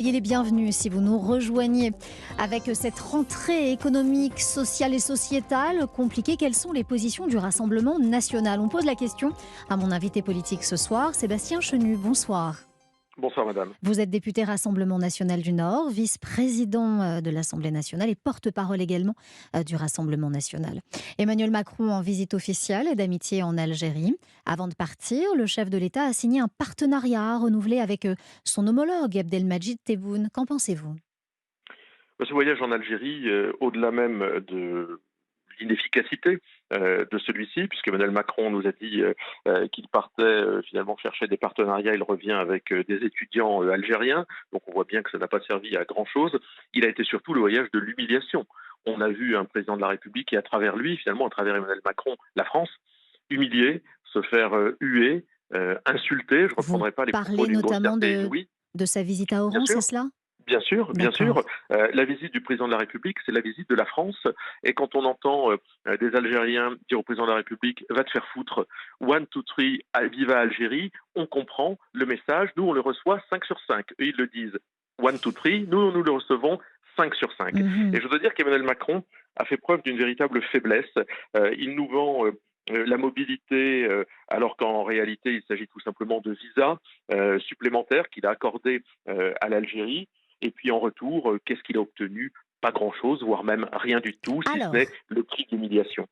Soyez les bienvenus si vous nous rejoignez avec cette rentrée économique, sociale et sociétale compliquée. Quelles sont les positions du Rassemblement national? On pose la question à mon invité politique ce soir, Sébastien Chenu. Bonsoir. Bonsoir madame. Vous êtes député Rassemblement national du Nord, vice-président de l'Assemblée nationale et porte-parole également du Rassemblement national. Emmanuel Macron en visite officielle et d'amitié en Algérie. Avant de partir, le chef de l'État a signé un partenariat renouvelé avec son homologue Abdelmadjid Tebboune. Qu'en pensez-vous? Ce voyage en Algérie, au-delà même de l'inefficacité de celui-ci, puisque Emmanuel Macron nous a dit qu'il partait finalement chercher des partenariats, il revient avec des étudiants algériens, donc on voit bien que ça n'a pas servi à grand-chose. Il a été surtout le voyage de l'humiliation. On a vu un président de la République et à travers lui, finalement, à travers Emmanuel Macron, la France, humilier, se faire huer, insulter. Je ne Vous reprendrai pas les propos parlez d'une notamment grossièreté inouïe, de sa visite à bien Oran, c'est sûr. cela? Bien sûr, bien sûr. D'accord. La visite du président de la République, c'est la visite de la France. Et quand on entend des Algériens dire au président de la République va te faire foutre, one, two, three, viva Algérie, on comprend le message. Nous, on le reçoit 5 sur 5. Eux, ils le disent one, two, three. Nous le recevons 5 sur 5. Et Mhm. je dois dire qu'Emmanuel Macron a fait preuve d'une véritable faiblesse. Il nous vend la mobilité, alors qu'en réalité, il s'agit tout simplement de visas supplémentaires qu'il a accordés à l'Algérie. Et puis en retour, qu'est-ce qu'il a obtenu? Pas grand-chose, voire même rien du tout, si ce n'est Alors, le prix de l'humiliation.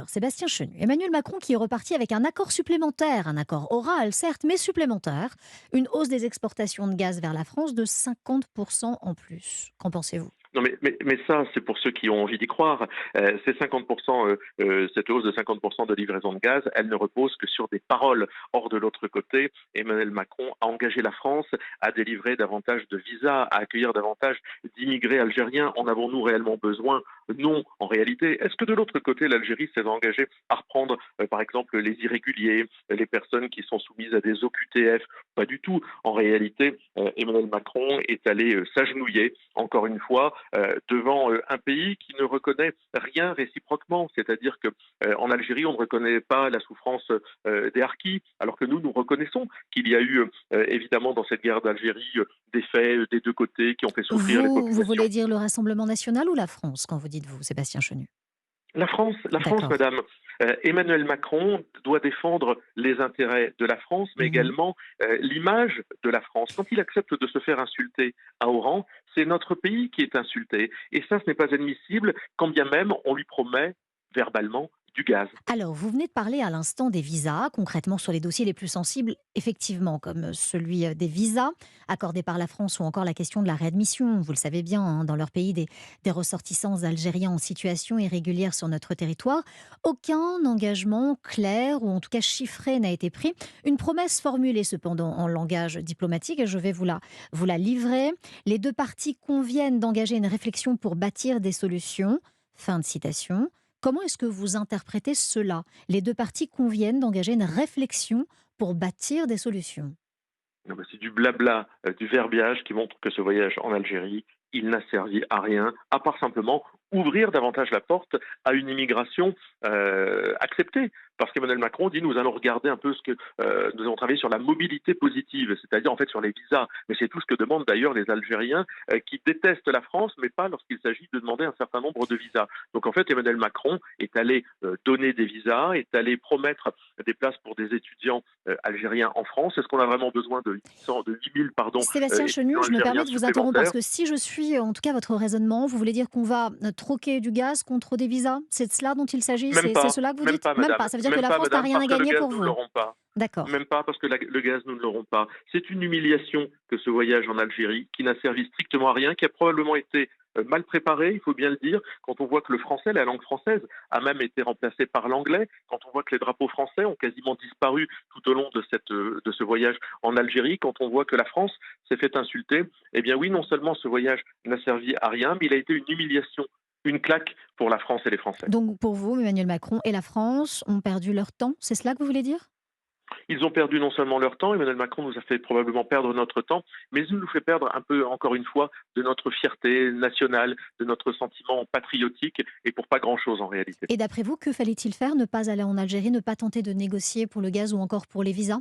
Sébastien Chenu, Emmanuel Macron qui est reparti avec un accord supplémentaire, un accord oral certes, mais supplémentaire, une hausse des exportations de gaz vers la France de 50% en plus. Qu'en pensez-vous? Non, mais ça, c'est pour ceux qui ont envie d'y croire. Ces 50%, cette hausse de 50% de livraison de gaz, elle ne repose que sur des paroles. Or, de l'autre côté, Emmanuel Macron a engagé la France à délivrer davantage de visas, à accueillir davantage d'immigrés algériens. En avons-nous réellement besoin? Non, en réalité. Est-ce que de l'autre côté, l'Algérie s'est engagée à reprendre, par exemple, les irréguliers, les personnes qui sont soumises à des OQTF? Pas du tout. En réalité, Emmanuel Macron est allé s'agenouiller, encore une fois, devant un pays qui ne reconnaît rien réciproquement. C'est-à-dire qu'en Algérie, on ne reconnaît pas la souffrance des harkis, alors que nous reconnaissons qu'il y a eu évidemment dans cette guerre d'Algérie des faits des deux côtés qui ont fait souffrir les Vous populations. voulez dire le Rassemblement national ou la France quand vous dites vous, Sébastien Chenu? La France, D'accord. madame. Emmanuel Macron doit défendre les intérêts de la France, mais Mhm. également l'image de la France. Quand il accepte de se faire insulter à Oran, c'est notre pays qui est insulté. Et ça, ce n'est pas admissible, quand bien même on lui promet verbalement du gaz. Alors, vous venez de parler à l'instant des visas, concrètement sur les dossiers les plus sensibles, effectivement, comme celui des visas accordés par la France ou encore la question de la réadmission. Vous le savez bien, hein, dans leur pays, des ressortissants algériens en situation irrégulière sur notre territoire. Aucun engagement clair ou en tout cas chiffré n'a été pris. Une promesse formulée cependant en langage diplomatique, et je vais vous la livrer. Les deux parties conviennent d'engager une réflexion pour bâtir des solutions. Fin de citation. Comment est-ce que vous interprétez cela? Les deux parties conviennent d'engager une réflexion pour bâtir des solutions. Non, mais c'est du blabla, du verbiage qui montre que ce voyage en Algérie, il n'a servi à rien, à part simplement ouvrir davantage la porte à une immigration acceptée. Parce qu'Emmanuel Macron dit nous allons regarder un peu ce que nous allons travailler sur la mobilité positive, c'est-à-dire en fait sur les visas. Mais c'est tout ce que demandent d'ailleurs les Algériens qui détestent la France, mais pas lorsqu'il s'agit de demander un certain nombre de visas. Donc en fait, Emmanuel Macron est allé donner des visas, est allé promettre des places pour des étudiants algériens en France. Est-ce qu'on a vraiment besoin de 800, de 8000 pardon, Sébastien Chenu, étudiants je me algériens permets de vous interrompre parce supplémentaires? que si je suis en tout cas votre raisonnement, vous voulez dire qu'on va troquer du gaz contre des visas? C'est de cela dont il s'agit? C'est cela que vous dites? Même pas. Madame, Ça veut dire que même la pas France n'a madame, rien à parce que le gagner gaz pour nous ne vous? l'aurons pas. D'accord. Même pas parce que le gaz, nous ne l'aurons pas. C'est une humiliation que ce voyage en Algérie, qui n'a servi strictement à rien, qui a probablement été mal préparé, il faut bien le dire, quand on voit que le français, la langue française, a même été remplacée par l'anglais, quand on voit que les drapeaux français ont quasiment disparu tout au long de ce voyage en Algérie, quand on voit que la France s'est fait insulter, eh bien oui, non seulement ce voyage n'a servi à rien, mais il a été une humiliation, une claque pour la France et les Français. Donc pour vous, Emmanuel Macron et la France ont perdu leur temps, c'est cela que vous voulez dire? Ils ont perdu non seulement leur temps, Emmanuel Macron nous a fait probablement perdre notre temps, mais il nous fait perdre un peu, encore une fois, de notre fierté nationale, de notre sentiment patriotique, et pour pas grand-chose en réalité. Et d'après vous, que fallait-il faire? Ne pas aller en Algérie, ne pas tenter de négocier pour le gaz ou encore pour les visas?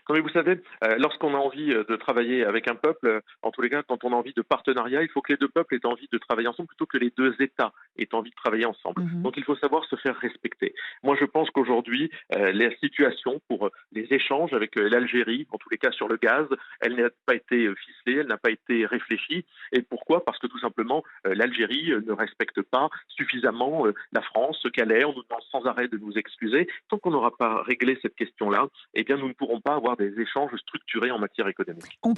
Non mais vous savez, lorsqu'on a envie, de travailler avec un peuple, en tous les cas, quand on a envie de partenariat, il faut que les 2 peuples aient envie de travailler ensemble plutôt que les 2 États aient envie de travailler ensemble. Mmh. Donc il faut savoir se faire respecter. Moi, je pense qu'aujourd'hui, la situation pour, les échanges avec, l'Algérie, en tous les cas sur le gaz, elle n'a pas été, ficelée, elle n'a pas été réfléchie et pourquoi? Parce que tout simplement, l'Algérie, ne respecte pas suffisamment, la France, ce qu'elle est. On nous demande sans arrêt de nous excuser. Tant qu'on n'aura pas réglé cette question-là, eh bien, nous ne pourrons pas avoir des échanges structurés en matière économique. On